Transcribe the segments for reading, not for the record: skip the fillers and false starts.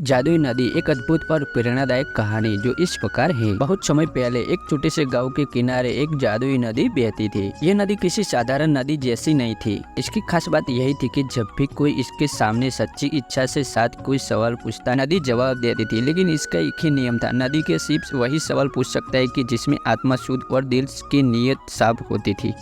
जादुई नदी एक अद्भुत और प्रेरणादायक कहानी जो इस प्रकार है। बहुत समय पहले एक छोटे से गांव के किनारे एक जादुई नदी बहती थी। यह नदी किसी साधारण नदी जैसी नहीं थी। इसकी खास बात यही थी कि जब भी कोई इसके सामने सच्ची इच्छा से साथ कोई सवाल पूछता, नदी जवाब देती थी। लेकिन इसका एक ही नियम था, नदी के सिर्फ वही सवाल पूछ सकता है कि जिसमें आत्मा शुद्ध और दिल की नीयत साफ होती थी।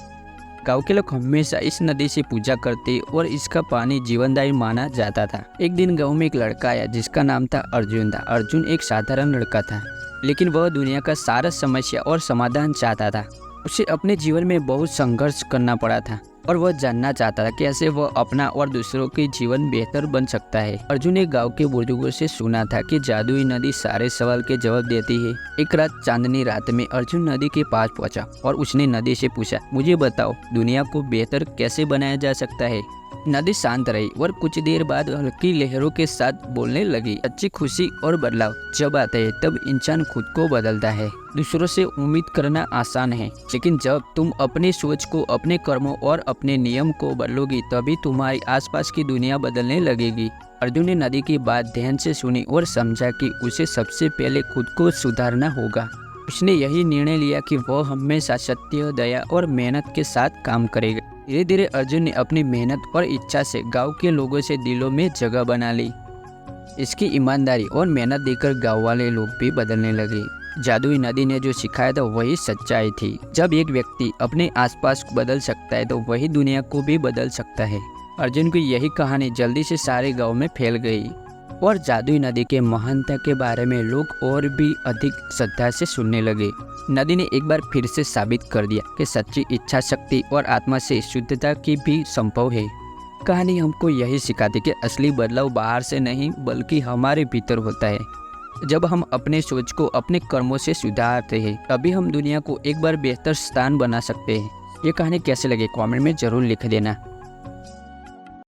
गांव के लोग हमेशा इस नदी से पूजा करते और इसका पानी जीवनदायी माना जाता था। एक दिन गांव में एक लड़का आया जिसका नाम था अर्जुन। अर्जुन एक साधारण लड़का था, लेकिन वह दुनिया का सारा समस्या और समाधान चाहता था। उसे अपने जीवन में बहुत संघर्ष करना पड़ा था और वह जानना चाहता था कैसे वह अपना और दूसरों के जीवन बेहतर बन सकता है। अर्जुन ने गांव के बुजुर्गों से सुना था कि जादुई नदी सारे सवाल के जवाब देती है। एक रात, चांदनी रात में अर्जुन नदी के पास पहुंचा और उसने नदी से पूछा, मुझे बताओ, दुनिया को बेहतर कैसे बनाया जा सकता है। नदी शांत रही और कुछ देर बाद हल्की लहरों के साथ बोलने लगी, अच्छी खुशी और बदलाव जब आते हैं तब इंसान खुद को बदलता है। दूसरों से उम्मीद करना आसान है, लेकिन जब तुम अपनी सोच को, अपने कर्मों और अपने नियम को बदलोगी तभी तुम्हारी आसपास की दुनिया बदलने लगेगी। अर्जुन ने नदी की बात ध्यान से सुनी और समझा कि उसे सबसे पहले खुद को सुधारना होगा। उसने यही निर्णय लिया कि वह हमेशा सत्य, दया और मेहनत के साथ काम करेगा। धीरे धीरे अर्जुन ने अपनी मेहनत और इच्छा से गांव के लोगों से दिलों में जगह बना ली। इसकी ईमानदारी और मेहनत देखकर गांव वाले लोग भी बदलने लगे। जादुई नदी ने जो सिखाया था वही सच्चाई थी। जब एक व्यक्ति अपने आसपास बदल सकता है तो वही दुनिया को भी बदल सकता है। अर्जुन की यही कहानी जल्दी से सारे गाँव में फैल गई और जादुई नदी के महानता के बारे में लोग और भी अधिक श्रद्धा से सुनने लगे। नदी ने एक बार फिर से साबित कर दिया कि सच्ची इच्छा शक्ति और आत्मा से शुद्धता की भी संभव है। कहानी हमको यही सिखाती कि असली बदलाव बाहर से नहीं बल्कि हमारे भीतर होता है। जब हम अपने सोच को अपने कर्मों से सुधारते हैं तभी हम दुनिया को एक बार बेहतर स्थान बना सकते हैं। ये कहानी कैसे लगे कमेंट में जरूर लिख देना।